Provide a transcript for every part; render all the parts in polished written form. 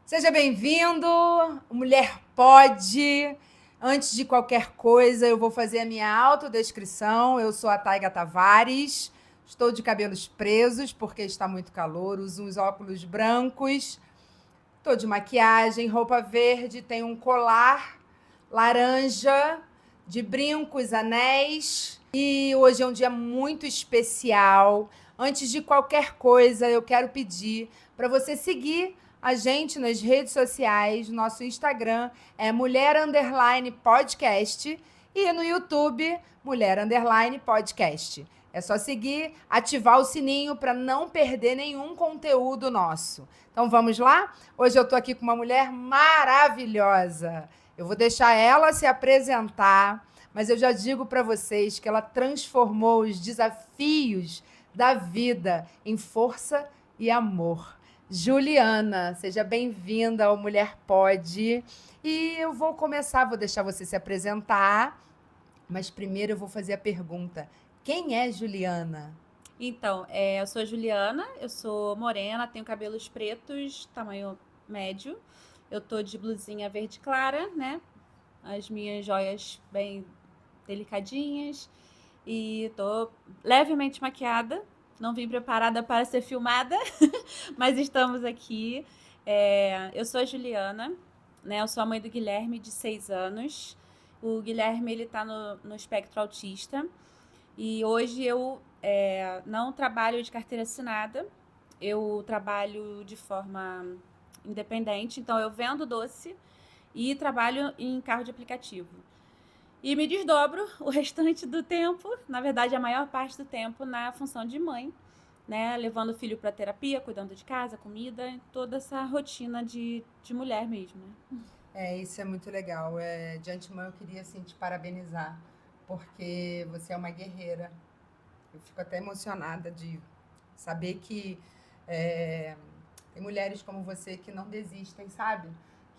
Seja bem-vindo, Mulher Pode. Antes de qualquer coisa, eu vou fazer a minha autodescrição. Eu sou a Taiga Tavares, estou de cabelos presos porque está muito calor, uso uns óculos brancos, estou de maquiagem, roupa verde, tenho um colar laranja de brincos, anéis. E hoje é um dia muito especial. Antes de qualquer coisa, eu quero pedir para você seguir a gente nas redes sociais. Nosso Instagram é mulher_podcast e no YouTube mulher_podcast. É só seguir, ativar o sininho para não perder nenhum conteúdo nosso. Então vamos lá? Hoje eu estou aqui com uma mulher maravilhosa. Eu vou deixar ela se apresentar, mas eu já digo para vocês que ela transformou os desafios da vida em força e amor. Juliana, seja bem-vinda ao Mulher Pode. E eu vou começar, vou deixar você se apresentar, mas primeiro eu vou fazer a pergunta: quem é Juliana? Então, eu sou a Juliana, eu sou morena, tenho cabelos pretos, tamanho médio. Eu tô de blusinha verde clara, né? As minhas joias bem delicadinhas. E tô levemente maquiada. Não vim preparada para ser filmada, mas estamos aqui. Eu sou a Juliana, né? Eu sou a mãe do Guilherme, de 6 anos. O Guilherme, ele tá no espectro autista. E hoje eu não trabalho de carteira assinada, eu trabalho de forma independente, então eu vendo doce e trabalho em carro de aplicativo. E me desdobro o restante do tempo, na verdade a maior parte do tempo, na função de mãe, né? Levando o filho para terapia, cuidando de casa, comida, toda essa rotina de mulher mesmo, né? Isso é muito legal. De antemão eu queria assim, te parabenizar, porque você é uma guerreira. Eu fico até emocionada de saber que é, tem mulheres como você que não desistem, sabe?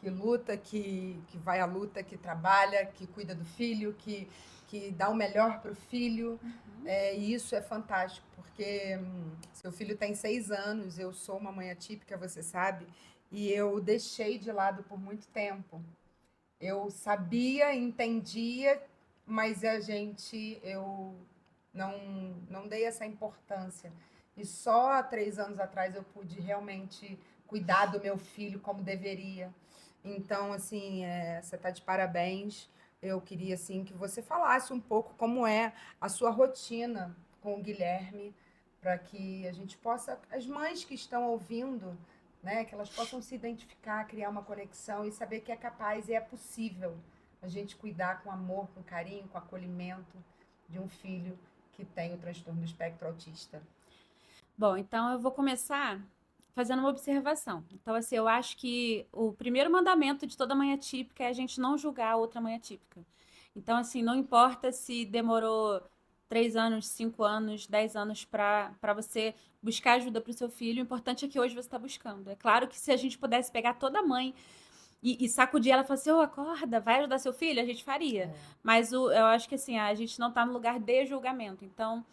Que luta, que vai à luta, que trabalha, que cuida do filho, que dá o melhor para o filho. E isso é fantástico, porque seu filho tem 6 anos, eu sou uma mãe atípica, você sabe, e eu deixei de lado por muito tempo. Eu sabia, entendia, mas eu não, não dei essa importância. E só há 3 anos atrás eu pude realmente cuidar do meu filho como deveria. Então, assim, você está de parabéns. Eu queria, assim, que você falasse um pouco como é a sua rotina com o Guilherme, para que a gente possa, as mães que estão ouvindo, né, que elas possam se identificar, criar uma conexão e saber que é capaz e é possível a gente cuidar com amor, com carinho, com acolhimento de um filho que tem o transtorno do espectro autista. Bom, então eu vou começar fazendo uma observação. Então, assim, eu acho que o primeiro mandamento de toda mãe atípica é a gente não julgar a outra mãe atípica. Então, assim, não importa se demorou 3 anos, 5 anos, 10 anos para você buscar ajuda para o seu filho, o importante é que hoje você está buscando. É claro que se a gente pudesse pegar toda mãe e sacudir ela e falar assim, ô, acorda, vai ajudar seu filho, a gente faria. Mas eu acho que assim, a gente não está no lugar de julgamento. Então,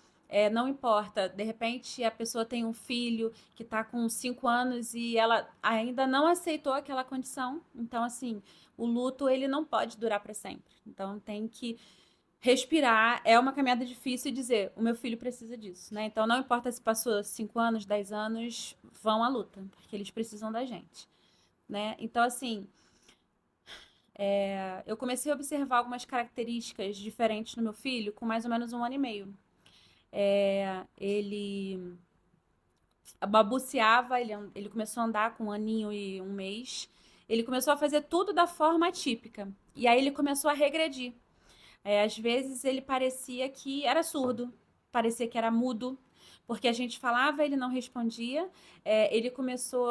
não importa, de repente a pessoa tem um filho que está com 5 anos e ela ainda não aceitou aquela condição. Então, assim, o luto ele não pode durar para sempre. Então, tem que respirar. É uma caminhada difícil e dizer, o meu filho precisa disso, né? Então, não importa se passou 5 anos, 10 anos, vão à luta, porque eles precisam da gente, né? Então, assim, eu comecei a observar algumas características diferentes no meu filho com mais ou menos 1 ano e meio. Ele babuceava, ele começou a andar com 1 aninho e 1 mês. Ele começou a fazer tudo da forma atípica. E aí ele começou a regredir. Às vezes ele parecia que era surdo, parecia que era mudo, porque a gente falava, ele não respondia. Ele começou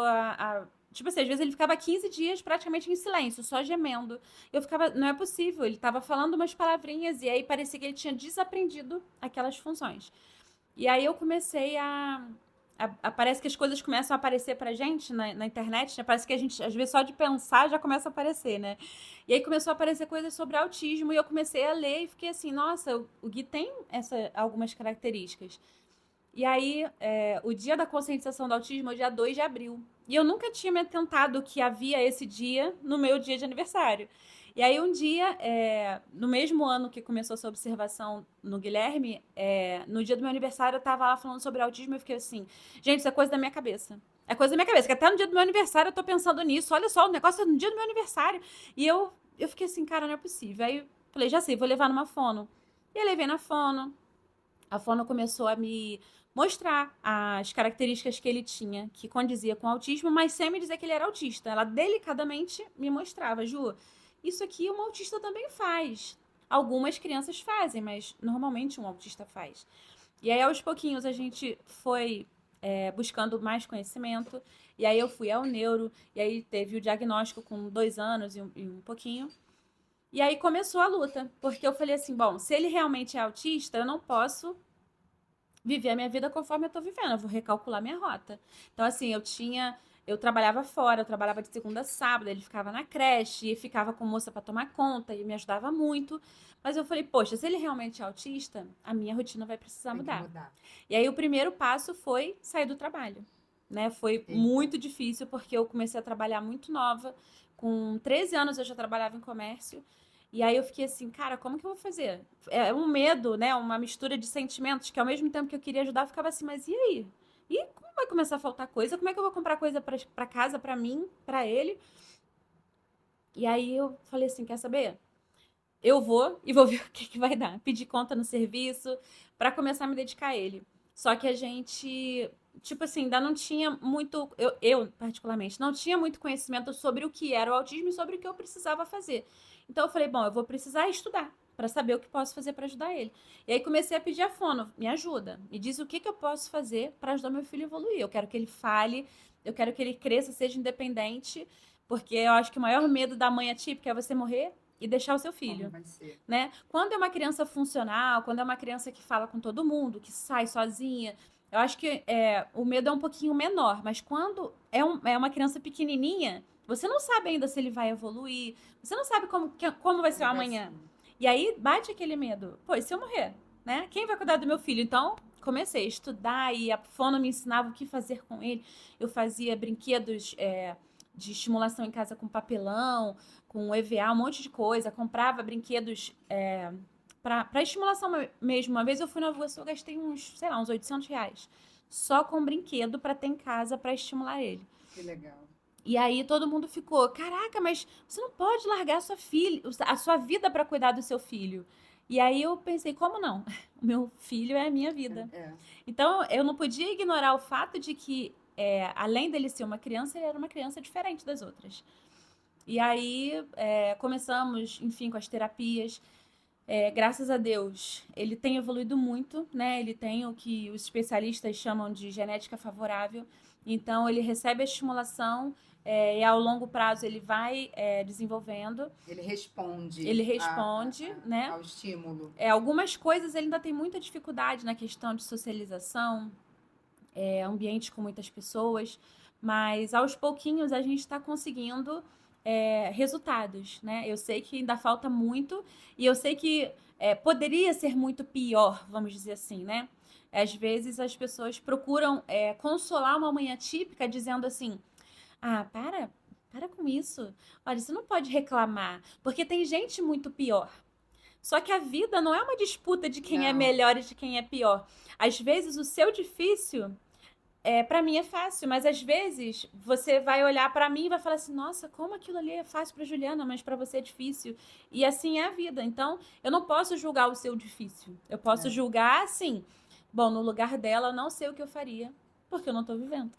tipo assim, às vezes ele ficava 15 dias praticamente em silêncio, só gemendo. Eu ficava, não é possível, ele estava falando umas palavrinhas e aí parecia que ele tinha desaprendido aquelas funções. E aí eu comecei parece que as coisas começam a aparecer pra gente na internet, né? Parece que a gente, às vezes, só de pensar já começa a aparecer, né? E aí começou a aparecer coisas sobre autismo e eu comecei a ler e fiquei assim, nossa, o Gui tem algumas características. E aí, o dia da conscientização do autismo é o dia 2 de abril. E eu nunca tinha me atentado que havia esse dia no meu dia de aniversário. E aí, um dia, no mesmo ano que começou essa observação no Guilherme, no dia do meu aniversário, eu tava lá falando sobre autismo e eu fiquei assim, gente, isso é coisa da minha cabeça. É coisa da minha cabeça, que até no dia do meu aniversário eu tô pensando nisso. Olha só, o negócio é no dia do meu aniversário. E eu fiquei assim, cara, não é possível. Aí falei, já sei, vou levar numa fono. E aí levei na fono. A fono começou a me mostrar as características que ele tinha, que condizia com o autismo, mas sem me dizer que ele era autista. Ela delicadamente me mostrava, Ju, isso aqui um autista também faz. Algumas crianças fazem, mas normalmente um autista faz. E aí, aos pouquinhos, a gente foi buscando mais conhecimento. E aí eu fui ao neuro, e aí teve o diagnóstico com 2 anos e um pouquinho. E aí começou a luta, porque eu falei assim, bom, se ele realmente é autista, eu não posso viver a minha vida conforme eu tô vivendo, eu vou recalcular minha rota. Então, assim, eu trabalhava fora, eu trabalhava de segunda a sábado, ele ficava na creche, e ficava com moça para tomar conta, e me ajudava muito. Mas eu falei, poxa, se ele realmente é autista, a minha rotina vai precisar mudar. E aí o primeiro passo foi sair do trabalho, né? Foi muito difícil, porque eu comecei a trabalhar muito nova, com 13 anos eu já trabalhava em comércio, e aí eu fiquei assim, cara, como que eu vou fazer? É um medo, né? Uma mistura de sentimentos que ao mesmo tempo que eu queria ajudar, eu ficava assim, mas e aí? E como vai começar a faltar coisa? Como é que eu vou comprar coisa pra casa, pra mim, pra ele? E aí eu falei assim, quer saber? Eu vou e vou ver o que vai dar. Pedir conta no serviço pra começar a me dedicar a ele. Só que a gente, tipo assim, ainda não tinha muito, eu particularmente, não tinha muito conhecimento sobre o que era o autismo e sobre o que eu precisava fazer. Então eu falei, bom, eu vou precisar estudar para saber o que posso fazer para ajudar ele. E aí comecei a pedir a fono, me ajuda, me diz o que eu posso fazer para ajudar meu filho a evoluir. Eu quero que ele fale, eu quero que ele cresça, seja independente, porque eu acho que o maior medo da mãe atípica é você morrer e deixar o seu filho, né? Quando é uma criança funcional, quando é uma criança que fala com todo mundo, que sai sozinha, eu acho que o medo é um pouquinho menor, mas quando é uma criança pequenininha, você não sabe ainda se ele vai evoluir, você não sabe como vai ser o amanhã. E aí bate aquele medo. Pô, e se eu morrer, né? Quem vai cuidar do meu filho? Então, comecei a estudar e a fono me ensinava o que fazer com ele. Eu fazia brinquedos de estimulação em casa com papelão, com EVA, um monte de coisa. Comprava brinquedos para estimulação mesmo. Uma vez eu fui na Voaçu, eu gastei uns, sei lá, uns R$ 800. Só com brinquedo para ter em casa para estimular ele. Que legal. E aí todo mundo ficou, caraca, mas você não pode largar a sua vida para cuidar do seu filho. E aí eu pensei, como não? O meu filho é a minha vida. Então eu não podia ignorar o fato de que, além dele ser uma criança, ele era uma criança diferente das outras. E aí começamos, enfim, com as terapias. Graças a Deus, ele tem evoluído muito, né? Ele tem o que os especialistas chamam de genética favorável. Então, ele recebe a estimulação e ao longo prazo ele vai desenvolvendo. Ele responde. Né? Ao estímulo. Algumas coisas ele ainda tem muita dificuldade na questão de socialização, ambiente com muitas pessoas, mas aos pouquinhos a gente está conseguindo resultados, né? Eu sei que ainda falta muito e eu sei que poderia ser muito pior, vamos dizer assim, né? Às vezes as pessoas procuram consolar uma mãe atípica dizendo assim, para com isso. Olha, você não pode reclamar, porque tem gente muito pior. Só que a vida não é uma disputa de quem é melhor e de quem é pior. Às vezes o seu difícil para mim é fácil, mas às vezes você vai olhar para mim e vai falar assim, nossa, como aquilo ali é fácil para Juliana, mas para você é difícil. E assim é a vida. Então, eu não posso julgar o seu difícil. Eu posso julgar assim, bom, no lugar dela eu não sei o que eu faria, porque eu não estou vivendo.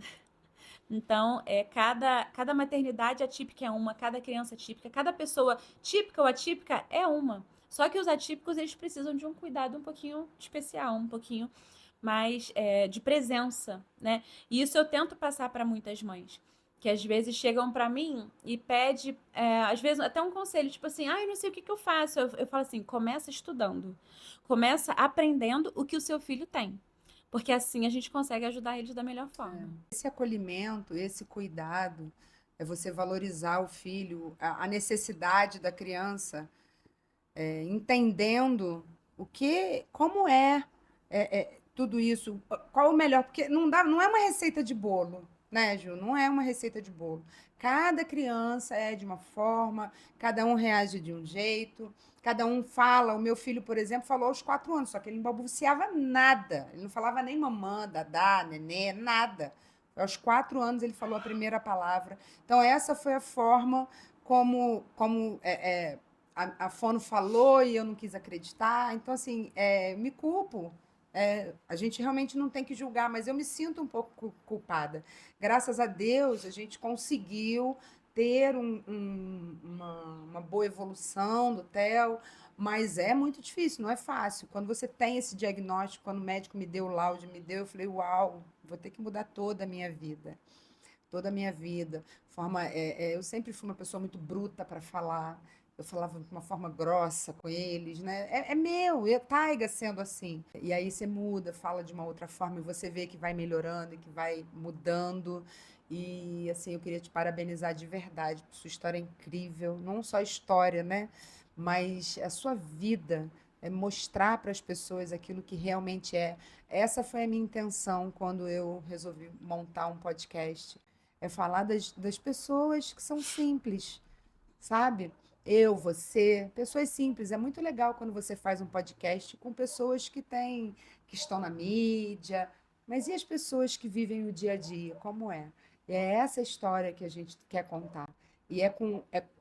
Então, cada maternidade atípica é uma, cada criança atípica, cada pessoa típica ou atípica é uma. Só que os atípicos, eles precisam de um cuidado um pouquinho especial, um pouquinho mais de presença, né? E isso eu tento passar para muitas mães, que às vezes chegam para mim e pede, às vezes até um conselho, tipo assim, eu não sei o que eu faço. Eu falo assim, começa estudando, começa aprendendo o que o seu filho tem, porque assim a gente consegue ajudar eles da melhor forma. Esse acolhimento, esse cuidado, é você valorizar o filho, a necessidade da criança, entendendo como tudo isso, qual o melhor? Porque não é uma receita de bolo, né, Ju? Não é uma receita de bolo. Cada criança é de uma forma, cada um reage de um jeito, cada um fala. O meu filho, por exemplo, falou aos 4 anos, só que ele não balbuciava nada. Ele não falava nem mamã, dadá, nenê, nada. Aos 4 anos ele falou a primeira palavra. Então, essa foi a forma como a fono falou e eu não quis acreditar. Então, assim, me culpo. A gente realmente não tem que julgar, mas eu me sinto um pouco culpada. Graças a Deus, a gente conseguiu ter uma boa evolução do Theo, mas é muito difícil, não é fácil. Quando você tem esse diagnóstico, quando o médico me deu o laudo, eu falei, uau, vou ter que mudar toda a minha vida. Toda a minha vida. Eu sempre fui uma pessoa muito bruta para falar. Eu falava de uma forma grossa com eles, né? É meu, é Taiga sendo assim. E aí você muda, fala de uma outra forma e você vê que vai melhorando e que vai mudando. E assim, eu queria te parabenizar de verdade, por sua história é incrível. Não só a história, né? Mas a sua vida. É mostrar para as pessoas aquilo que realmente é. Essa foi a minha intenção quando eu resolvi montar um podcast. É falar das pessoas que são simples, sabe? Eu, você, pessoas simples. É muito legal quando você faz um podcast com pessoas que estão na mídia, mas e as pessoas que vivem o dia a dia, como é? E é essa história que a gente quer contar. E é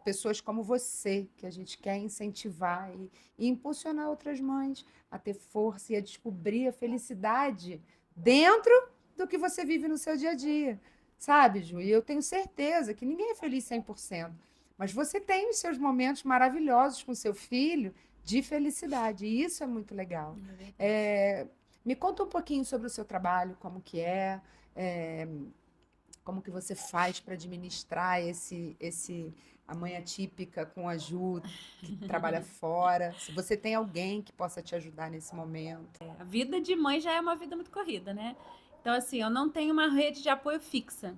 pessoas como você que a gente quer incentivar e impulsionar outras mães a ter força e a descobrir a felicidade dentro do que você vive no seu dia a dia. Sabe, Ju? E eu tenho certeza que ninguém é feliz 100%. Mas você tem os seus momentos maravilhosos com seu filho de felicidade. E isso é muito legal. Me conta um pouquinho sobre o seu trabalho, é, como que você faz para administrar a mãe atípica com a Ju, que trabalha fora. Se você tem alguém que possa te ajudar nesse momento. A vida de mãe já é uma vida muito corrida, né? Então, assim, eu não tenho uma rede de apoio fixa.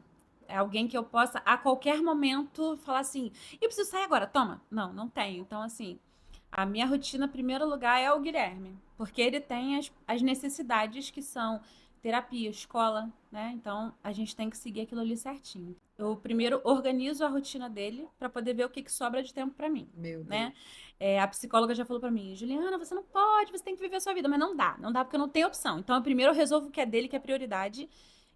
É alguém que eu possa, a qualquer momento, falar assim, eu preciso sair agora, toma. Não, não tenho. Então, assim, a minha rotina, em primeiro lugar, é o Guilherme. Porque ele tem as necessidades que são terapia, escola, né? Então, a gente tem que seguir aquilo ali certinho. Eu primeiro organizo a rotina dele para poder ver o que sobra de tempo para mim, Meu né? Deus. A psicóloga já falou para mim, Juliana, você não pode, você tem que viver a sua vida, mas não dá porque eu não tenho opção. Então, primeiro eu resolvo o que é dele, que é prioridade.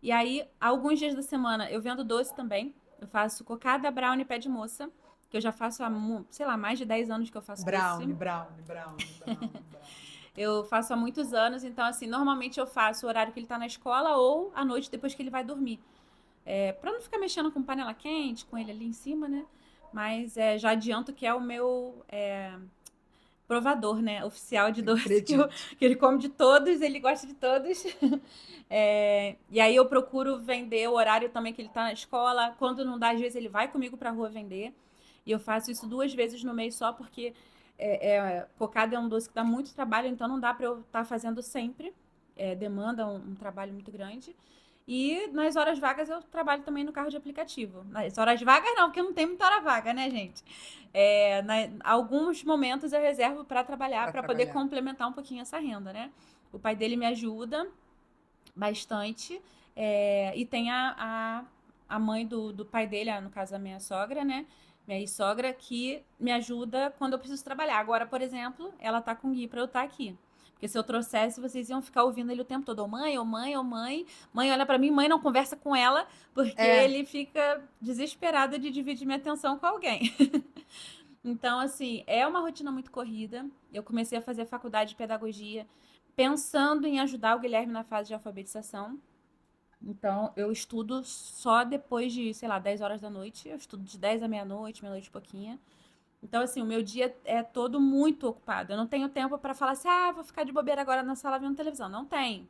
E aí, alguns dias da semana, eu vendo doce também. Eu faço cocada, brownie, pé de moça, que eu já faço há, sei lá, mais de 10 anos que eu faço doce. Brownie. Eu faço há muitos anos, então, assim, normalmente eu faço o horário que ele tá na escola ou à noite depois que ele vai dormir. Pra não ficar mexendo com panela quente, com ele ali em cima, né? Mas já adianto que é o meu provador, né? Oficial de doce, que ele come de todos, ele gosta de todos. E aí eu procuro vender o horário também que ele tá na escola. Quando não dá, às vezes ele vai comigo pra rua vender. E eu faço isso 2 vezes no mês só porque cocada é um doce que dá muito trabalho, então não dá para eu estar fazendo sempre. Demanda um trabalho muito grande. E nas horas vagas eu trabalho também no carro de aplicativo. Nas horas vagas não, porque não tem muita hora vaga, né, gente? Alguns momentos eu reservo para trabalhar, para poder complementar um pouquinho essa renda, né? O pai dele me ajuda bastante. E tem a mãe do pai dele, no caso a minha sogra, né? Minha ex-sogra, que me ajuda quando eu preciso trabalhar. Agora, por exemplo, ela tá com o Gui para eu estar aqui. Porque se eu trouxesse, vocês iam ficar ouvindo ele o tempo todo. Ô mãe, ô mãe, ô mãe. Mãe olha pra mim, mãe não conversa com ela, porque ele fica desesperado de dividir minha atenção com alguém. Então, assim, é uma rotina muito corrida. Eu comecei a fazer faculdade de pedagogia pensando em ajudar o Guilherme na fase de alfabetização. Então, eu estudo só depois de, sei lá, 10 horas da noite. Eu estudo de 10 à meia-noite, meia-noite e pouquinho. Então, assim, o meu dia é todo muito ocupado. Eu não tenho tempo para falar assim, vou ficar de bobeira agora na sala vendo televisão. Não tem.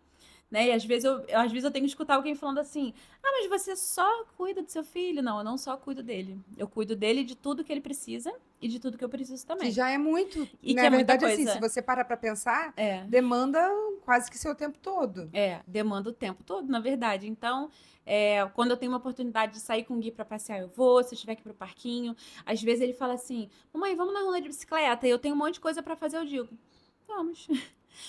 Né? E às vezes eu tenho que escutar alguém falando assim, mas você só cuida do seu filho? Não, eu não só cuido dele. Eu cuido dele de tudo que ele precisa e de tudo que eu preciso também. Que já é muito. E Na verdade, assim, se você para pra pensar, demanda quase que seu tempo todo. Demanda o tempo todo, na verdade. Então, quando eu tenho uma oportunidade de sair com o Gui pra passear, eu vou. Se eu estiver aqui pro parquinho. Às vezes ele fala assim, mamãe, vamos na rua de bicicleta. E eu tenho um monte de coisa pra fazer, eu digo, vamos.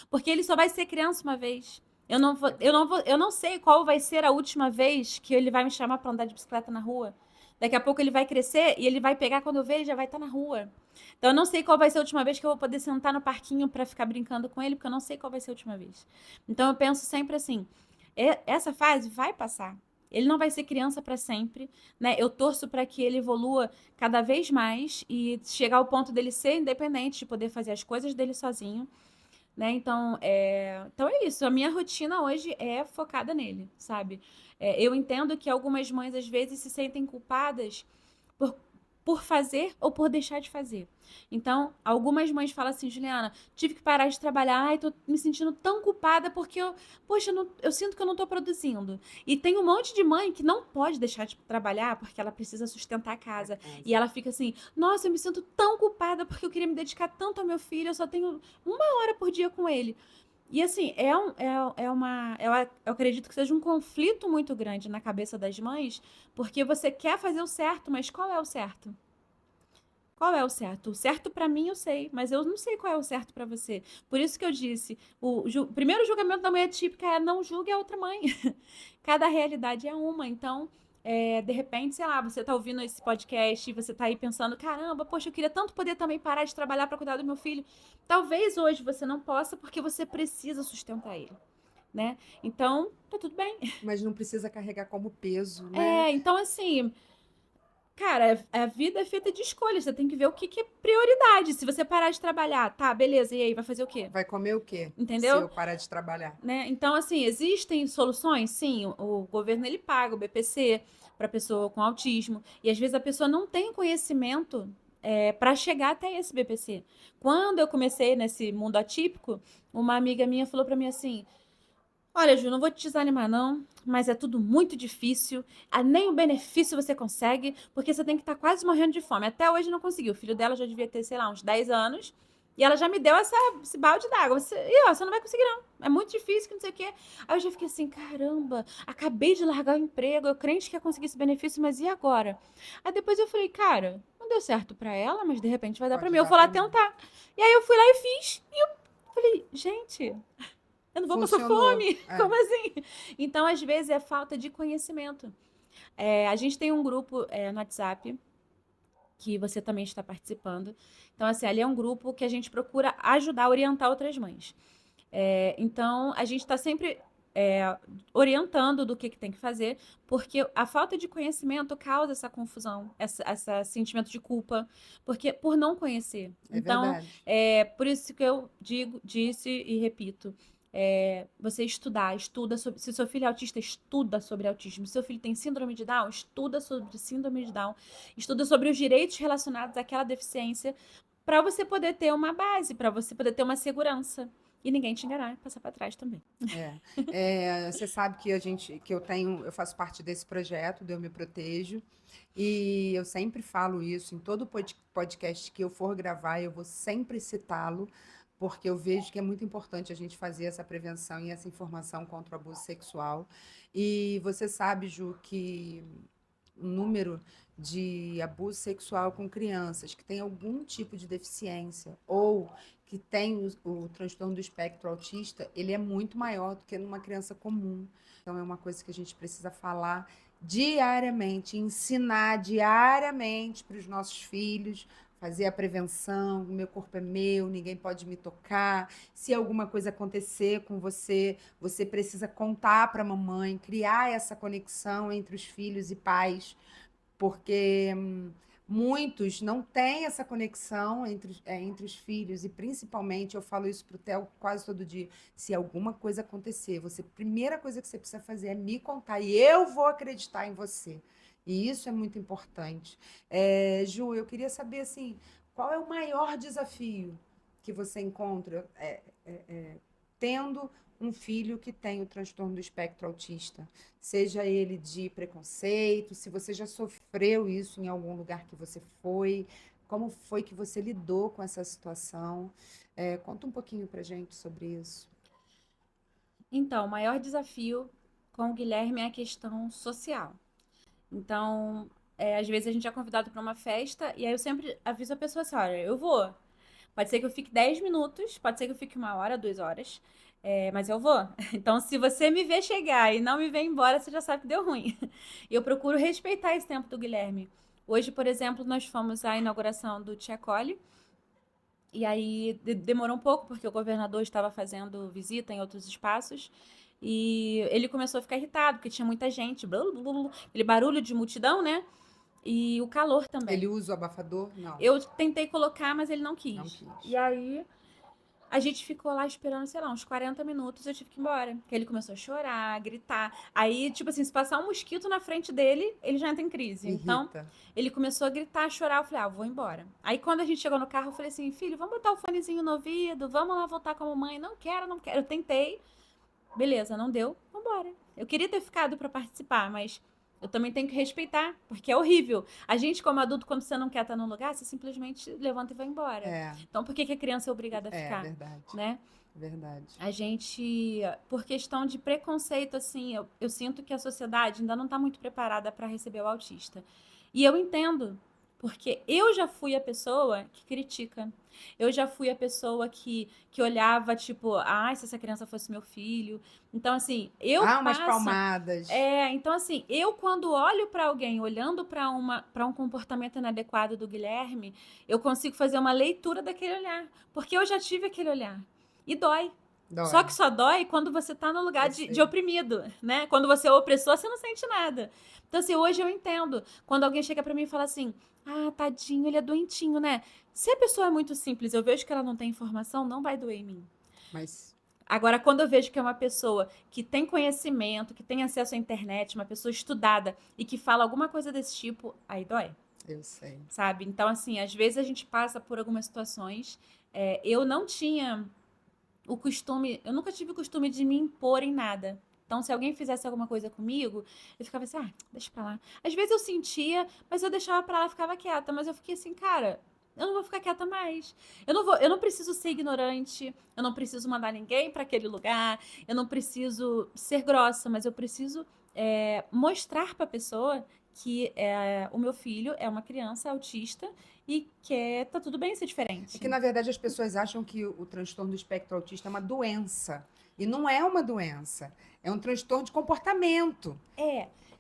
Porque ele só vai ser criança uma vez. Eu não sei qual vai ser a última vez que ele vai me chamar pra andar de bicicleta na rua. Daqui a pouco ele vai crescer e ele vai pegar, quando eu ver, ele já vai estar na rua. Então eu não sei qual vai ser a última vez que eu vou poder sentar no parquinho pra ficar brincando com ele, porque eu não sei qual vai ser a última vez. Então eu penso sempre assim, essa fase vai passar. Ele não vai ser criança para sempre, né? Eu torço para que ele evolua cada vez mais e chegar ao ponto dele ser independente, de poder fazer as coisas dele sozinho, né? Então é isso. A minha rotina hoje é focada nele, sabe? Eu entendo que algumas mães às vezes se sentem culpadas por, por fazer ou por deixar de fazer. Então, algumas mães falam assim, Juliana, tive que parar de trabalhar, ai, tô me sentindo tão culpada porque poxa, eu sinto que eu não tô produzindo. E tem um monte de mãe que não pode deixar de trabalhar porque ela precisa sustentar a casa. E ela fica assim, nossa, eu me sinto tão culpada porque eu queria me dedicar tanto ao meu filho, eu só tenho 1 hora por dia com ele. E assim, eu acredito que seja um conflito muito grande na cabeça das mães, porque você quer fazer o certo, mas qual é o certo? Qual é o certo? O certo para mim eu sei, mas eu não sei qual é o certo para você. Por isso que eu disse, o primeiro julgamento da mãe típica é não julgue a outra mãe. Cada realidade é uma, então de repente, sei lá, você tá ouvindo esse podcast e você tá aí pensando, caramba, poxa, eu queria tanto poder também parar de trabalhar para cuidar do meu filho. Talvez hoje você não possa porque você precisa sustentar ele, né? Então, tá tudo bem. Mas não precisa carregar como peso, né? Então assim, cara, a vida é feita de escolhas. Você tem que ver o que é prioridade. Se você parar de trabalhar, tá, beleza, e aí, vai fazer o quê? Vai comer o quê se Entendeu? eu parar de trabalhar? Né? Então, assim, existem soluções? Sim, o governo ele paga o BPC para pessoa com autismo. E às vezes a pessoa não tem conhecimento para chegar até esse BPC. Quando eu comecei nesse mundo atípico, uma amiga minha falou para mim assim: olha, Ju, não vou te desanimar, não, mas é tudo muito difícil. Nem o benefício você consegue, porque você tem que estar quase morrendo de fome. Até hoje não conseguiu. O filho dela já devia ter, sei lá, uns 10 anos. E ela já me deu esse balde d'água. Você não vai conseguir, não. É muito difícil, que não sei o quê. Aí eu já fiquei assim, caramba, acabei de largar o emprego, eu crente que ia conseguir esse benefício, mas e agora? Aí depois eu falei, cara, não deu certo pra ela, mas de repente vai dar pra Pode mim. Eu dar vou lá para mim. tentar. E aí eu fui lá e fiz. E eu falei, gente, eu não vou passar Funcionou. fome? Como assim? Então, às vezes, é falta de conhecimento. A gente tem um grupo no WhatsApp que você também está participando. Então, assim, ali é um grupo que a gente procura ajudar, orientar outras mães. Então, a gente está sempre orientando do que tem que fazer, porque a falta de conhecimento causa essa confusão, esse sentimento de culpa, porque por não conhecer. É Então, verdade. por isso que eu disse e repito. Você estuda sobre. Se seu filho é autista, estuda sobre autismo. Se seu filho tem síndrome de Down, estuda sobre síndrome de Down. Estuda sobre os direitos relacionados àquela deficiência, para você poder ter uma base, para você poder ter uma segurança. E ninguém te enganar e passar para trás também. Você sabe que eu faço parte desse projeto, do Eu Me Protejo, e eu sempre falo isso em todo podcast que eu for gravar, eu vou sempre citá-lo, porque eu vejo que é muito importante a gente fazer essa prevenção e essa informação contra o abuso sexual. E você sabe, Ju, que o número de abuso sexual com crianças que têm algum tipo de deficiência ou que tem o transtorno do espectro autista, ele é muito maior do que numa criança comum. Então, é uma coisa que a gente precisa falar diariamente, ensinar diariamente para os nossos filhos, fazer a prevenção, o meu corpo é meu, ninguém pode me tocar. Se alguma coisa acontecer com você, você precisa contar para a mamãe, criar essa conexão entre os filhos e pais, porque muitos não têm essa conexão entre os filhos, e principalmente, eu falo isso para o Theo quase todo dia, se alguma coisa acontecer, a primeira coisa que você precisa fazer é me contar, e eu vou acreditar em você. E isso é muito importante. Ju, eu queria saber, assim, qual é o maior desafio que você encontra tendo um filho que tem o transtorno do espectro autista, seja ele de preconceito, se você já sofreu isso em algum lugar que você foi, como foi que você lidou com essa situação? Conta um pouquinho pra gente sobre isso. Então, o maior desafio com o Guilherme é a questão social. Então, às vezes a gente é convidado para uma festa e aí eu sempre aviso a pessoa assim: olha, eu vou. Pode ser que eu fique 10 minutos, pode ser que eu fique 1 hora, 2 horas. Mas eu vou. Então, se você me ver chegar e não me ver embora, você já sabe que deu ruim. E eu procuro respeitar esse tempo do Guilherme. Hoje, por exemplo, nós fomos à inauguração do Tia Cole. E aí demorou um pouco, porque o governador estava fazendo visita em outros espaços. E ele começou a ficar irritado, porque tinha muita gente, blá, blá, blá, aquele barulho de multidão, né? E o calor também. Ele usa o abafador? Não, Eu tentei colocar, mas ele não não quis. quis. E aí a gente ficou lá esperando, sei lá, uns 40 minutos, eu tive que ir embora. Porque ele começou a chorar, a gritar. Aí, tipo assim, se passar um mosquito na frente dele, ele já entra em crise. Então, Irrita. ele começou a gritar, a chorar. Eu falei, vou embora. Aí, quando a gente chegou no carro, eu falei assim, filho, vamos botar o fonezinho no ouvido, vamos lá voltar com a mamãe. Não quero, não quero. Eu tentei. Beleza, não deu, vambora. Eu queria ter ficado pra participar, mas eu também tenho que respeitar, porque é horrível. A gente, como adulto, quando você não quer estar num lugar, você simplesmente levanta e vai embora. É, Então, por que que a criança é obrigada a ficar, verdade. né? Verdade. A gente, por questão de preconceito, assim, eu sinto que a sociedade ainda não está muito preparada para receber o autista. E eu entendo, porque eu já fui a pessoa que critica. Eu já fui a pessoa que olhava, tipo, se essa criança fosse meu filho. Então, assim, Umas palmadas. Então, assim, eu quando olho para alguém olhando para um comportamento inadequado do Guilherme, eu consigo fazer uma leitura daquele olhar. Porque eu já tive aquele olhar. E dói. Dói. Só que só dói quando você tá no lugar de oprimido, né? Quando você é opressor, você não sente nada. Então, assim, hoje eu entendo. Quando alguém chega pra mim e fala assim, tadinho, ele é doentinho, né? Se a pessoa é muito simples, eu vejo que ela não tem informação, não vai doer em mim. Mas Agora, quando eu vejo que é uma pessoa que tem conhecimento, que tem acesso à internet, uma pessoa estudada e que fala alguma coisa desse tipo, aí dói. eu sei. Sabe? Então, assim, às vezes a gente passa por algumas situações. Eu não tinha o costume, eu nunca tive o costume de me impor em nada. Então, se alguém fizesse alguma coisa comigo, eu ficava assim, deixa pra lá. Às vezes eu sentia, mas eu deixava pra lá e ficava quieta. Mas eu fiquei assim, cara, eu não vou ficar quieta mais. Eu não preciso ser ignorante, eu não preciso mandar ninguém pra aquele lugar, eu não preciso ser grossa, mas eu preciso mostrar pra pessoa que o meu filho é uma criança autista e que tá tudo bem ser diferente. É que, na verdade, as pessoas acham que o transtorno do espectro autista é uma doença. E não é uma doença. É um transtorno de comportamento.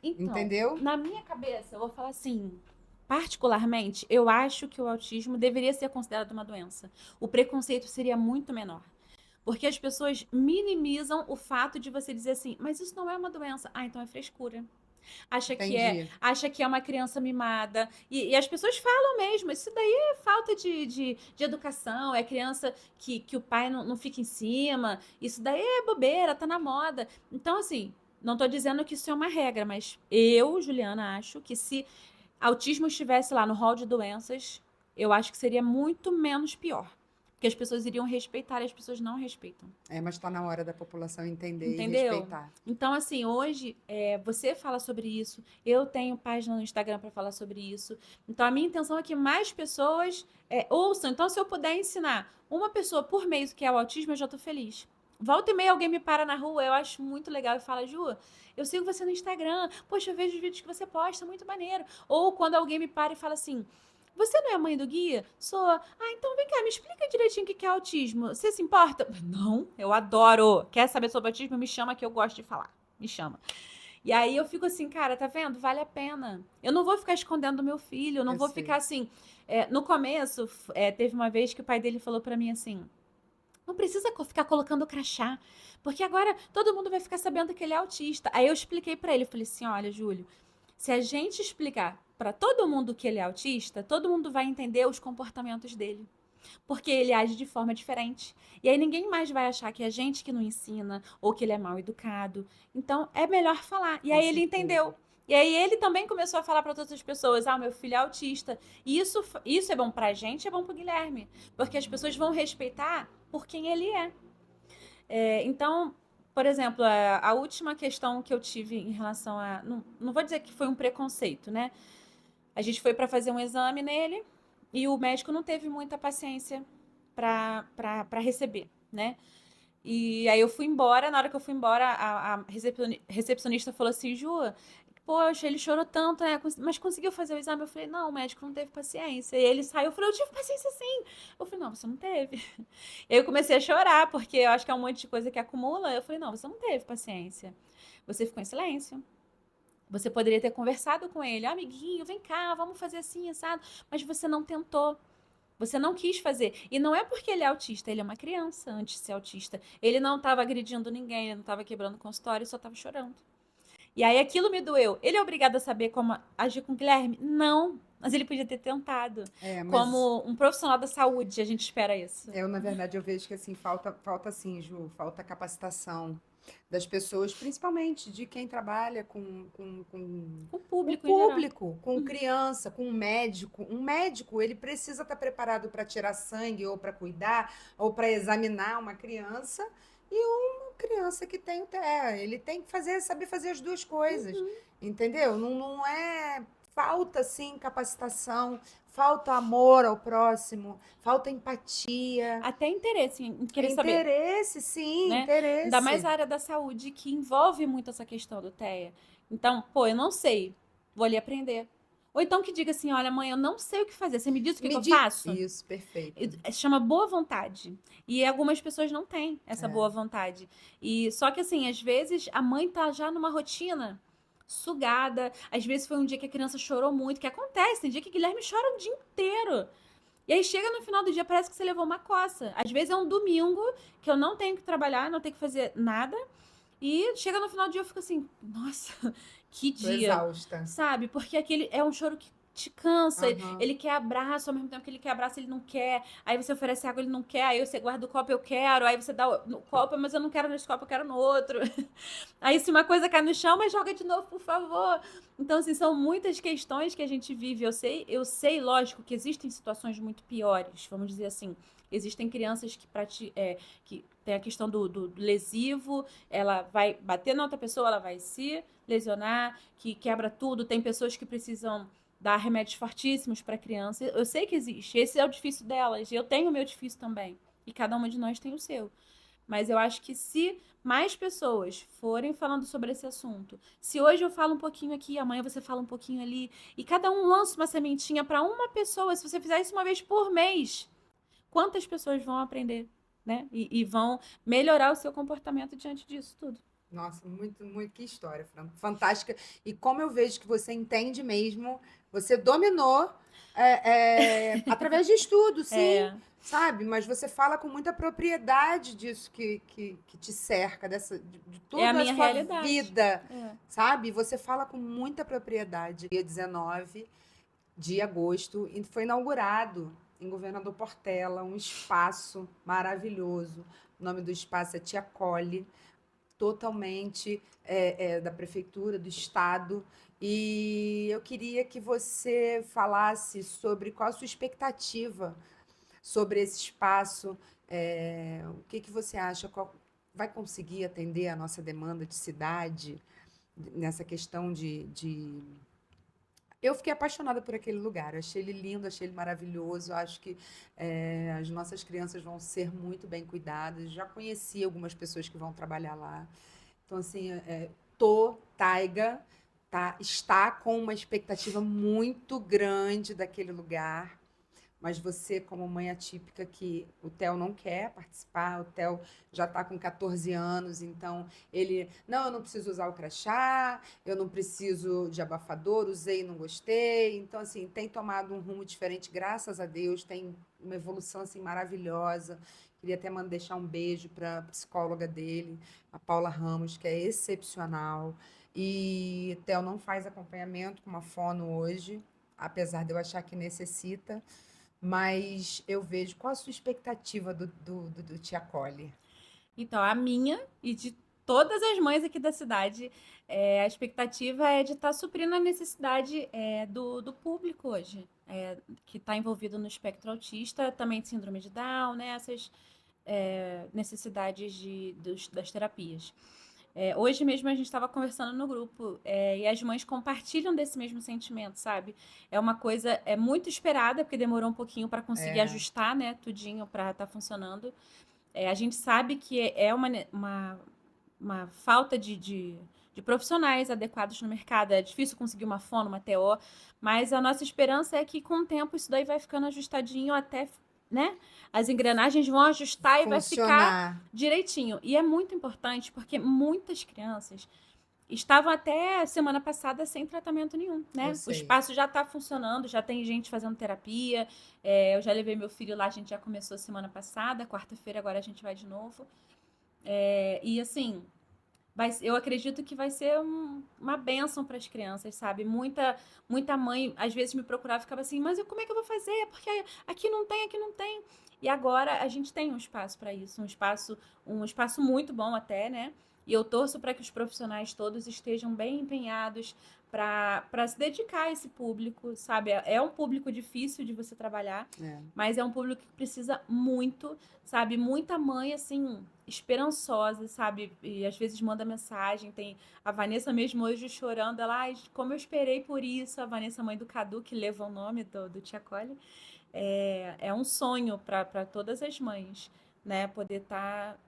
Então, entendeu? Na minha cabeça, eu vou falar assim, particularmente, eu acho que o autismo deveria ser considerado uma doença. O preconceito seria muito menor. Porque as pessoas minimizam o fato de você dizer assim, mas isso não é uma doença. Então é frescura. Acha que é uma criança mimada. E as pessoas falam mesmo, isso daí é falta de educação, é criança que o pai não fica em cima, isso daí é bobeira, tá na moda. Então, assim, não tô dizendo que isso é uma regra, mas eu, Juliana, acho que se autismo estivesse lá no rol de doenças, eu acho que seria muito menos pior. Porque as pessoas iriam respeitar e as pessoas não respeitam. Mas está na hora da população entender Entendeu? e respeitar. Então, assim, hoje você fala sobre isso, eu tenho página no Instagram para falar sobre isso. Então, a minha intenção é que mais pessoas ouçam. Então, se eu puder ensinar uma pessoa por mês o que é o autismo, eu já estou feliz. Volta e meia alguém me para na rua, eu acho muito legal e fala, Ju, eu sigo você no Instagram, poxa, eu vejo os vídeos que você posta, muito maneiro. Ou quando alguém me para e fala assim, você não é a mãe do guia? Sou. Então vem cá, me explica direitinho o que é autismo. Você se importa? Não, eu adoro. Quer saber sobre autismo? Me chama que eu gosto de falar. Me chama. E aí eu fico assim, cara, tá vendo? Vale a pena. Eu não vou ficar escondendo do meu filho, eu não vou ficar assim. No começo, teve uma vez que o pai dele falou pra mim assim: não precisa ficar colocando crachá, porque agora todo mundo vai ficar sabendo que ele é autista. Aí eu expliquei pra ele, eu falei assim: olha, Júlio, se a gente explicar para todo mundo que ele é autista, todo mundo vai entender os comportamentos dele. Porque ele age de forma diferente. E aí ninguém mais vai achar que é a gente que não ensina ou que ele é mal educado. Então é melhor falar. E aí ele entendeu. E aí ele também começou a falar para todas as pessoas: meu filho é autista. E isso é bom pra gente, é bom pro Guilherme. Porque as pessoas vão respeitar por quem ele é. Então, por exemplo, a última questão que eu tive em relação a... Não vou dizer que foi um preconceito, né? A gente foi para fazer um exame nele e o médico não teve muita paciência para receber, né? E aí eu fui embora, na hora que eu fui embora, a recepcionista falou assim, Ju, poxa, ele chorou tanto, né? Mas conseguiu fazer o exame? Eu falei, não, o médico não teve paciência. E ele saiu, eu falei, eu tive paciência sim. Eu falei, não, você não teve. Eu comecei a chorar, porque eu acho que é um monte de coisa que acumula. Eu falei, não, você não teve paciência. Você ficou em silêncio. Você poderia ter conversado com ele, amiguinho, vem cá, vamos fazer assim, assado. Mas você não tentou. Você não quis fazer. E não é porque ele é autista, ele é uma criança antes de ser autista. Ele não estava agredindo ninguém, ele não estava quebrando consultório, ele só estava chorando. E aí aquilo me doeu. Ele é obrigado a saber como agir com o Guilherme? Não. Mas ele podia ter tentado. Mas Como um profissional da saúde, a gente espera isso. na verdade, eu vejo que assim, falta assim, Ju, falta capacitação das pessoas, principalmente de quem trabalha O com o público em geral. público, com criança, com médico. Um médico, ele precisa estar preparado para tirar sangue, ou para cuidar, ou para examinar uma criança, e uma criança que tem o TEA. Ele tem que saber fazer as duas coisas, entendeu? Não é. Falta, sim, capacitação, falta amor ao próximo, falta empatia. Até interesse em querer saber, Interesse, sim, né? Ainda mais interesse. a área da saúde, que envolve muito essa questão do TEA. Então, pô, eu não sei, vou ali aprender. Ou então que diga assim, olha, mãe, eu não sei o que fazer. Você me diz o que, que eu faço? Isso, perfeito. Chama boa vontade. E algumas pessoas não têm essa É. boa vontade. E só que assim, às vezes a mãe tá já numa rotina sugada. Às vezes foi um dia que a criança chorou muito, que acontece, tem dia que Guilherme chora o dia inteiro. E aí chega no final do dia, parece que você levou uma coça. Às vezes é um domingo que eu não tenho que trabalhar, não tenho que fazer nada. E chega no final do dia eu fico assim, nossa, que Tô dia, exausta. sabe? Porque aquele é um choro que te cansa, Aham. ele quer abraço, ao mesmo tempo que ele quer abraço, ele não quer. Aí você oferece água, ele não quer. Aí você guarda o copo, eu quero. Aí você dá o copo, mas eu não quero nesse copo, eu quero no outro. Aí se uma coisa cai no chão, mas joga de novo, por favor. Então, assim, são muitas questões que a gente vive. Eu sei, lógico, que existem situações muito piores, vamos dizer assim. Existem crianças que tem a questão do lesivo, ela vai bater na outra pessoa, ela vai se lesionar, que quebra tudo. Tem pessoas que precisam dar remédios fortíssimos para criança. Eu sei que existe. Esse é o difícil delas. Eu tenho o meu difícil também. E cada uma de nós tem o seu. Mas eu acho que se mais pessoas forem falando sobre esse assunto, se hoje eu falo um pouquinho aqui, amanhã você fala um pouquinho ali, e cada um lança uma sementinha para uma pessoa, se você fizer isso uma vez por mês, quantas pessoas vão aprender, né? E vão melhorar o seu comportamento diante disso tudo. Nossa, muito, muito, que história, Fran. Fantástica. E como eu vejo que você entende mesmo, você dominou através de estudo, sim, É, sabe? Mas você fala com muita propriedade disso que te cerca, de é a toda a minha sua realidade. vida, É. sabe? Você fala com muita propriedade. Dia 19 de agosto, e foi inaugurado em Governador Portela um espaço maravilhoso. O nome do espaço é Te Acolhe, totalmente da prefeitura, do estado. E eu queria que você falasse sobre qual a sua expectativa sobre esse espaço. O que você acha? Vai conseguir atender a nossa demanda de cidade nessa questão de. Eu fiquei apaixonada por aquele lugar, achei ele lindo, achei ele maravilhoso. Acho que as nossas crianças vão ser muito bem cuidadas. Já conheci algumas pessoas que vão trabalhar lá. Então, assim, Taiga, está com uma expectativa muito grande daquele lugar, mas você, como mãe atípica, que o Theo não quer participar, o Theo já está com 14 anos, então não, eu não preciso usar o crachá, eu não preciso de abafador, usei e não gostei. Então, assim, tem tomado um rumo diferente, graças a Deus, tem uma evolução, assim, maravilhosa. Queria até deixar um beijo para a psicóloga dele, a Paula Ramos, que é excepcional. E Theo não faz acompanhamento com uma fono hoje, apesar de eu achar que necessita, mas eu vejo qual a sua expectativa do Te Acolhe. Então, a minha e de todas as mães aqui da cidade, a expectativa é de estar suprindo a necessidade do público hoje, que está envolvido no espectro autista, também de síndrome de Down, né, essas necessidades das terapias. Hoje mesmo a gente estava conversando no grupo e as mães compartilham desse mesmo sentimento, sabe? É uma coisa muito esperada, porque demorou um pouquinho para conseguir ajustar, né, tudinho para estar funcionando. A gente sabe que é uma falta de de profissionais adequados no mercado. É difícil conseguir uma fono, uma TO, mas a nossa esperança é que com o tempo isso daí vai ficando ajustadinho até, né? As engrenagens vão ajustar e vai ficar direitinho. E é muito importante porque muitas crianças estavam até semana passada sem tratamento nenhum, né? O espaço já está funcionando, já tem gente fazendo terapia. Eu já levei meu filho lá, a gente já começou semana passada, quarta-feira agora a gente vai de novo. E assim, eu acredito que vai ser uma bênção para as crianças, sabe? Muita mãe às vezes me procurava e ficava assim, mas como é que eu vou fazer? Porque aqui não tem, aqui não tem. E agora a gente tem um espaço para isso, um espaço muito bom até, né? E eu torço para que os profissionais todos estejam bem empenhados para se dedicar a esse público, sabe? É um público difícil de você trabalhar, mas é um público que precisa muito, sabe? Muita mãe, assim, esperançosa, sabe? E às vezes manda mensagem. Tem a Vanessa mesmo hoje chorando, ela, como eu esperei por isso, a Vanessa, mãe do Cadu, que leva o nome do Tia Colhe. É um sonho para todas as mães, né? Poder estar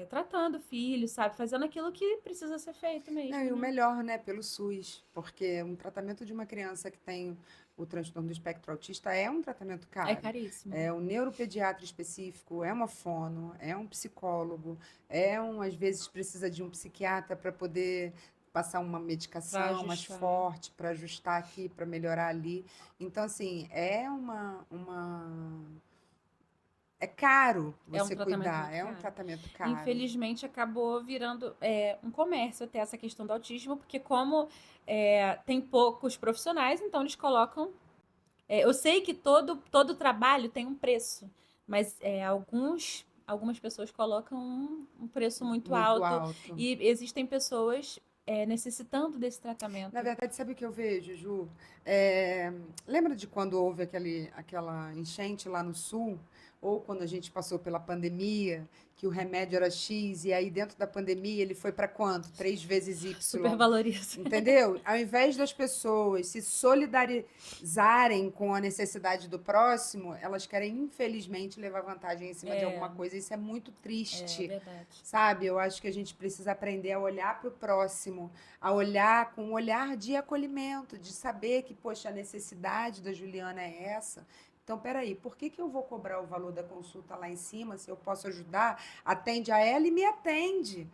tratando o filho, sabe? Fazendo aquilo que precisa ser feito mesmo. E o melhor, né? Pelo SUS, porque um tratamento de uma criança que tem o transtorno do espectro autista é um tratamento caro. É caríssimo. É um neuropediatra específico, é uma fono, é um psicólogo, às vezes precisa de um psiquiatra para poder passar uma medicação mais forte, para ajustar aqui, para melhorar ali. Então, assim, é caro você cuidar, é um tratamento caro. Infelizmente, acabou virando um comércio até essa questão do autismo, porque como tem poucos profissionais, então eles colocam... eu sei que todo trabalho tem um preço, mas algumas pessoas colocam um preço muito alto. E existem pessoas necessitando desse tratamento. Na verdade, sabe o que eu vejo, Ju? Lembra de quando houve aquela enchente lá no Sul? Ou quando a gente passou pela pandemia, que o remédio era X, e aí dentro da pandemia ele foi para quanto? 3 vezes Y. Supervaloriza. Entendeu? Ao invés das pessoas se solidarizarem com a necessidade do próximo, elas querem, infelizmente, levar vantagem em cima de alguma coisa. Isso é muito triste. É verdade. Sabe? Eu acho que a gente precisa aprender a olhar para o próximo, a olhar com um olhar de acolhimento, de saber que, poxa, a necessidade da Juliana é essa. Então, peraí, por que eu vou cobrar o valor da consulta lá em cima, se eu posso ajudar? Atende a ela e me atende.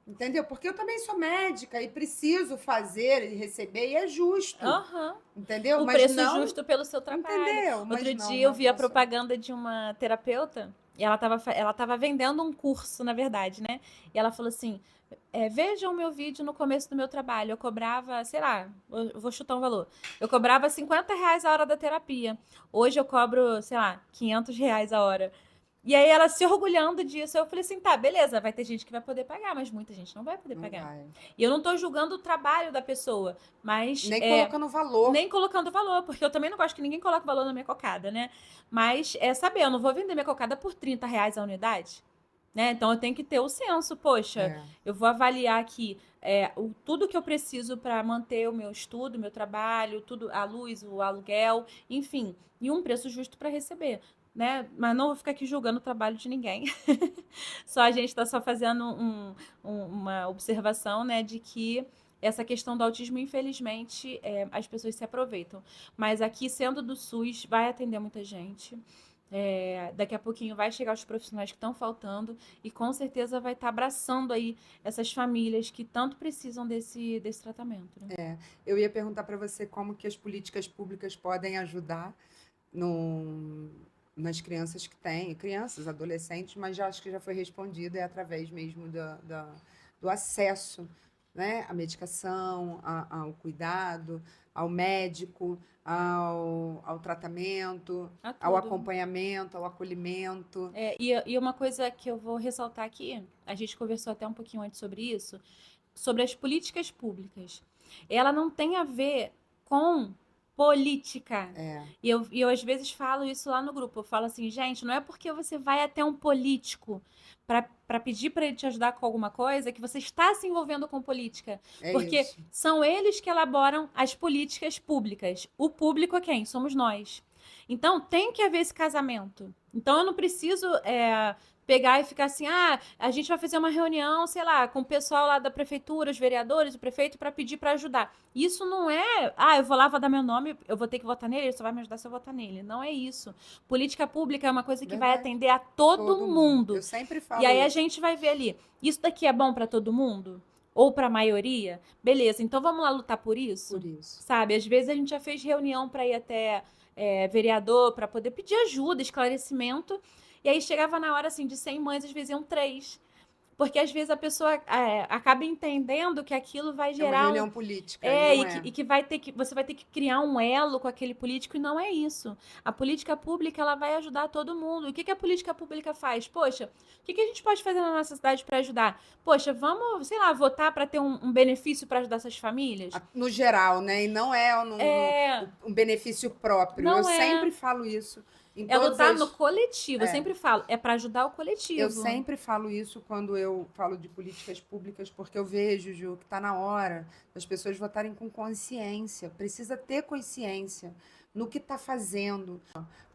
Entendeu? Porque eu também sou médica e preciso fazer e receber, e é justo. Entendeu? O preço justo pelo seu trabalho. Entendeu? Outro dia eu vi a propaganda de uma terapeuta e ela tava vendendo um curso, na verdade, né? E ela falou assim, vejam o meu vídeo no começo do meu trabalho. Eu cobrava, sei lá, eu vou chutar um valor. Eu cobrava R$50 a hora da terapia. Hoje eu cobro, sei lá, R$500 a hora. E aí ela se orgulhando disso, eu falei assim, tá, beleza, vai ter gente que vai poder pagar, mas muita gente não vai poder pagar. E eu não tô julgando o trabalho da pessoa, mas... Nem colocando valor. Nem colocando valor, porque eu também não gosto que ninguém coloque valor na minha cocada, né? Mas saber, eu não vou vender minha cocada por R$30 a unidade, né? Então eu tenho que ter o senso, poxa, eu vou avaliar aqui tudo que eu preciso para manter o meu estudo, o meu trabalho, tudo, a luz, o aluguel, enfim, e um preço justo para receber. Né? Mas não vou ficar aqui julgando o trabalho de ninguém. A gente está só fazendo uma observação, né, de que essa questão do autismo, infelizmente, as pessoas se aproveitam. Mas aqui, sendo do SUS, vai atender muita gente. Daqui a pouquinho vai chegar os profissionais que estão faltando e com certeza vai estar abraçando aí essas famílias que tanto precisam desse tratamento. Né? Eu ia perguntar para você como que as políticas públicas podem ajudar nas crianças que têm, crianças, adolescentes, mas acho que já foi respondido, através mesmo do acesso, né, à medicação, ao cuidado, ao médico, ao tratamento, ao acompanhamento, ao acolhimento. E uma coisa que eu vou ressaltar aqui, a gente conversou até um pouquinho antes sobre isso, sobre as políticas públicas. Ela não tem a ver com política. E eu às vezes falo isso lá no grupo. Eu falo assim, gente, não é porque você vai até um político para pedir para ele te ajudar com alguma coisa que você está se envolvendo com política. Porque são eles que elaboram as políticas públicas. O público é quem? Somos nós. Então, tem que haver esse casamento. Então, eu não preciso pegar e ficar assim, a gente vai fazer uma reunião, sei lá, com o pessoal lá da prefeitura, os vereadores, o prefeito, para pedir para ajudar. Isso não é, eu vou lá, vou dar meu nome, eu vou ter que votar nele, ele só vai me ajudar se eu votar nele. Não é isso. Política pública é uma coisa que vai Verdade. atender a todo mundo. Eu sempre E falo aí a isso. gente vai ver ali, isso daqui é bom para todo mundo? Ou para a maioria? Beleza, então vamos lá lutar por isso? Por isso. Sabe, às vezes a gente já fez reunião para ir até vereador, para poder pedir ajuda, esclarecimento, e aí chegava na hora, assim, de 100 mães, às vezes iam 3. Porque às vezes a pessoa acaba entendendo que aquilo vai É uma gerar reunião política, e não é. que vai ter que você vai ter que criar um elo com aquele político, e não é isso. A política pública, ela vai ajudar todo mundo. E o que a política pública faz? Poxa, o que a gente pode fazer na nossa cidade para ajudar? Poxa, vamos, sei lá, votar para ter um benefício para ajudar essas famílias? No geral, né? E não é um benefício próprio. Eu Não é. sempre falo isso em É todas lutar no as. coletivo. Eu sempre falo, é para ajudar o Eu coletivo. sempre falo isso quando eu falo de políticas públicas, porque eu vejo, Ju, que está na hora das pessoas votarem com consciência. Precisa ter consciência no que está fazendo,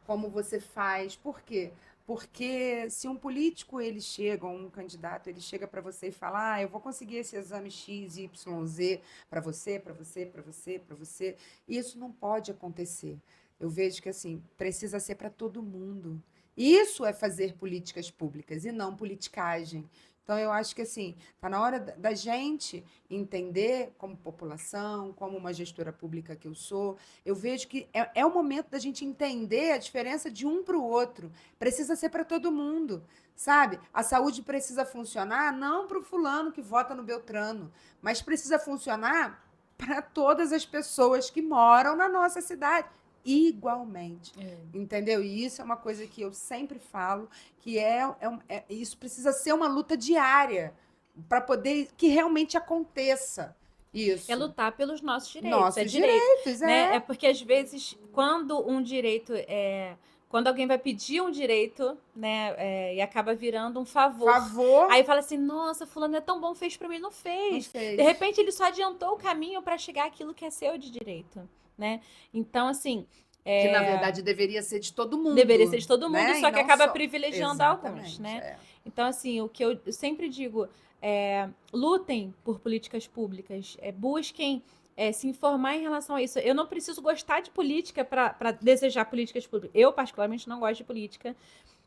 como você faz. Por quê? Porque se um político ele chega, ou um candidato, ele chega para você e fala: eu vou conseguir esse exame X, Y, Z para você, para você, para você, para você. Isso não pode acontecer. Eu vejo que assim, precisa ser para todo mundo. Isso é fazer políticas públicas e não politicagem. Então, eu acho que assim, está na hora da gente entender, como população, como uma gestora pública que eu sou, eu vejo que é o momento da gente entender a diferença de um para o outro. Precisa ser para todo mundo, sabe? A saúde precisa funcionar não para o fulano que vota no Beltrano, mas precisa funcionar para todas as pessoas que moram na nossa cidade igualmente, entendeu? E isso é uma coisa que eu sempre falo, que isso precisa ser uma luta diária para poder que realmente aconteça isso. É lutar pelos nossos direitos. Nossos direitos, né? É porque às vezes quando um direito quando alguém vai pedir um direito, né, e acaba virando um favor. Aí fala assim, nossa, fulano é tão bom, fez para mim, não fez. De repente ele só adiantou o caminho para chegar àquilo que é seu de direito, né? Então, assim, que na verdade deveria ser de todo mundo. Deveria ser de todo mundo, né? Só que acaba privilegiando alguns, né? É. Então, assim, o que eu sempre digo lutem por políticas públicas, busquem se informar em relação a isso. Eu não preciso gostar de política para desejar políticas públicas. Eu, particularmente, não gosto de política.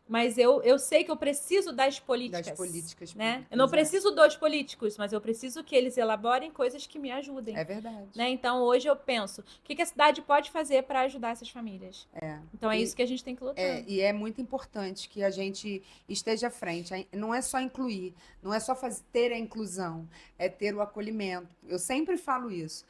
Mas eu sei que eu preciso das políticas. Das políticas né? públicas, Eu não preciso dos políticos, mas eu preciso que eles elaborem coisas que me ajudem. É verdade. Né? Então, hoje eu penso, o que a cidade pode fazer para ajudar essas famílias? Então, isso que a gente tem que lutar. E é muito importante que a gente esteja à frente. Não é só incluir, não é só ter a inclusão, é ter o acolhimento. Eu sempre falo isso.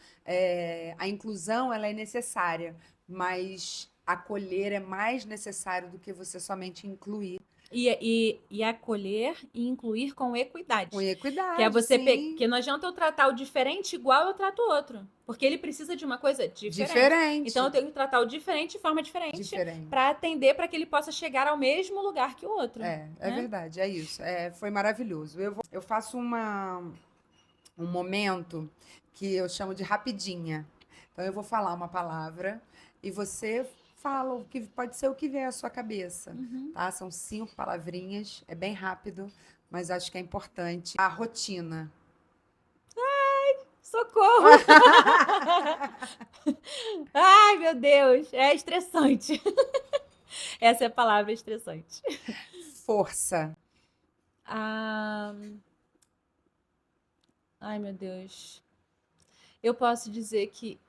A inclusão ela é necessária, mas acolher é mais necessário do que você somente incluir. E acolher e incluir com equidade. Com equidade, que é você sim. Que não adianta eu tratar o diferente igual eu trato o outro. Porque ele precisa de uma coisa diferente. Então eu tenho que tratar o diferente de forma diferente. Para atender, para que ele possa chegar ao mesmo lugar que o outro. É verdade, é isso. Foi maravilhoso. Eu faço um momento que eu chamo de rapidinha. Então eu vou falar uma palavra e você fala o que pode ser o que vier à sua cabeça, tá? São 5 palavrinhas, é bem rápido, mas acho que é importante. A rotina. Ai, socorro! Ai, meu Deus, é estressante. Essa é a palavra estressante. Força. Ai, meu Deus. Eu posso dizer que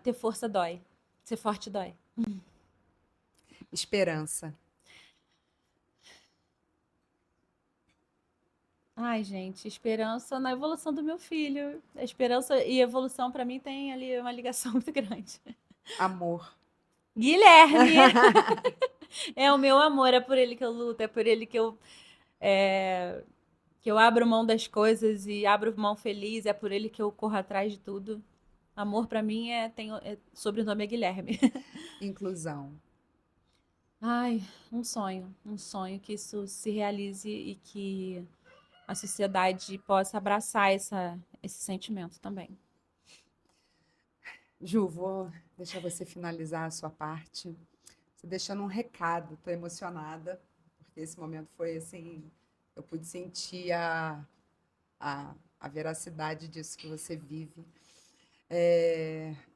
ter força dói. Ser forte dói. Esperança. Ai, gente, esperança na evolução do meu filho. A esperança e evolução, para mim, tem ali uma ligação muito grande. Amor. Guilherme! É o meu amor, é por ele que eu luto, é por ele que eu abro mão das coisas e abro mão feliz, é por ele que eu corro atrás de tudo. Amor, para mim, sobrenome é Guilherme. Inclusão. Ai, um sonho que isso se realize e que a sociedade possa abraçar esse sentimento também. Ju, vou deixar você finalizar a sua parte. Você deixando um recado, estou emocionada, porque esse momento foi assim, eu pude sentir a veracidade disso que você vive.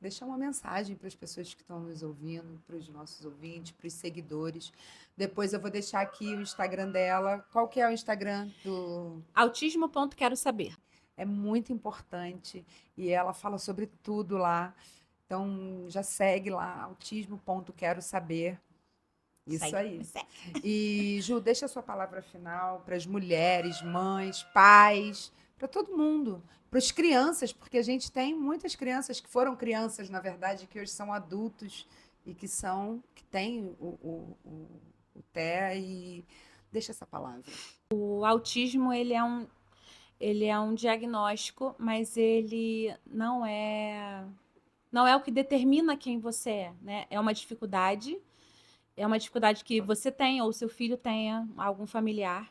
Deixar uma mensagem para as pessoas que estão nos ouvindo, para os nossos ouvintes, para os seguidores. Depois eu vou deixar aqui o Instagram dela. Qual que é o Instagram do... Autismo.quero saber. É muito importante e ela fala sobre tudo lá. Então já segue lá, autismo.quero saber. Isso Segue, aí. me segue. E, Ju, deixa a sua palavra final para as mulheres, mães, pais, para todo mundo, para as crianças, porque a gente tem muitas crianças que foram crianças, na verdade, que hoje são adultos e que têm o TEA e deixa essa palavra. O autismo, ele é um diagnóstico, mas ele não é o que determina quem você é, né? É uma dificuldade que você tem ou seu filho tenha, algum familiar.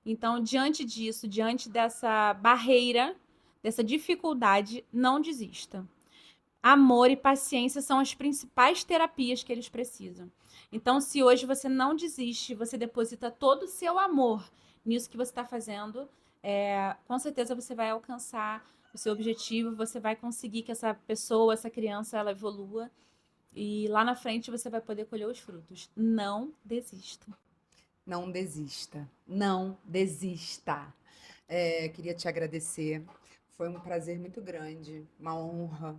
Então, diante disso, diante dessa barreira, dessa dificuldade, não desista. Amor e paciência são as principais terapias que eles precisam. Então, se hoje você não desiste, você deposita todo o seu amor nisso que você está fazendo, com certeza você vai alcançar o seu objetivo, você vai conseguir que essa pessoa, essa criança, ela evolua e lá na frente você vai poder colher os frutos. Não desista. Não desista. Não desista. Queria te agradecer. Foi um prazer muito grande, uma honra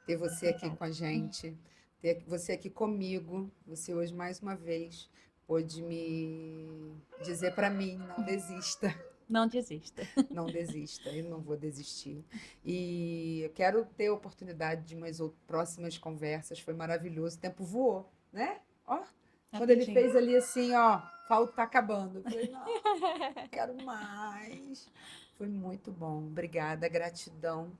ter você aqui com a gente, ter você aqui comigo. Você hoje, mais uma vez, pôde me dizer para mim, não desista. Não desista. Não desista, eu não vou desistir. E eu quero ter a oportunidade de umas próximas conversas. Foi maravilhoso. O tempo voou, né? Ó, quando ele Rapidinho. fez ali assim, ó, falta tá acabando. Eu falei, não, quero mais. Foi muito bom. Obrigada, gratidão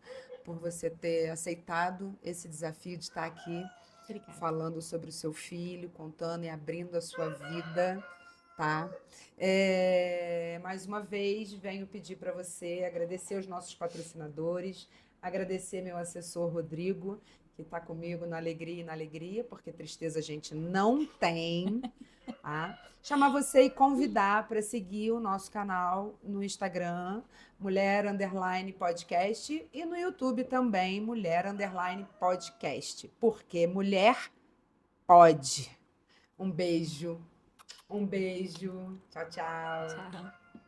por você ter aceitado esse desafio de estar aqui Obrigada. falando sobre o seu filho, contando e abrindo a sua vida, tá? Mais uma vez, venho pedir para você agradecer os nossos patrocinadores, agradecer meu assessor Rodrigo, que está comigo na alegria, porque tristeza a gente não tem, tá? Chamar você e convidar para seguir o nosso canal no Instagram, Mulher_Podcast, e no YouTube também, Mulher_Podcast, porque mulher pode. Um beijo. Um beijo. Tchau, tchau. Tchau.